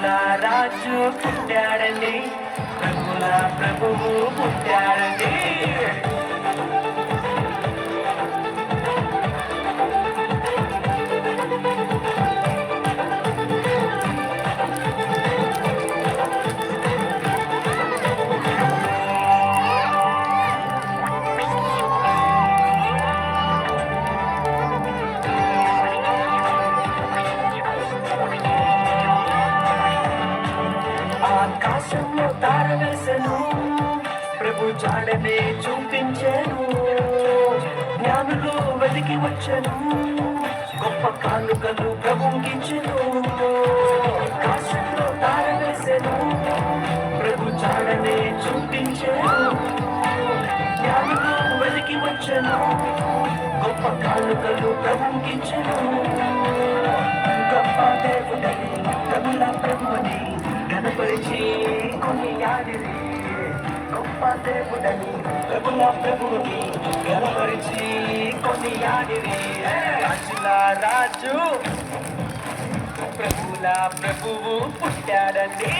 రాజుల రాజు పుట్టాడండి, ప్రభుల ప్రభువు పుట్టాడండి. ఆకాశంలో తార వెలిసెను, ప్రభు జాడనే చూపించెను. జ్ఞానులు వెతికి వచ్చెను, గొప్ప కానుకలు ప్రభుకిచ్చెను. ఆకాశంలో తార వెలిసెను, ప్రభు జాడనే చూపించెను. జ్ఞానులు వెతికి వచ్చెను, గొప్ప కానుకలు ప్రభుకిచ్చెను. గొప్ప దేవుడని ప్రభుల ప్రభుని గణపరిచి కొనియాడిరి. గొప్ప దేవుడని ప్రభుల ప్రభుని గణపరిచి కొనియాడిరి. రాజుల రాజు ప్రభుల ప్రభువు పుట్టాడండి.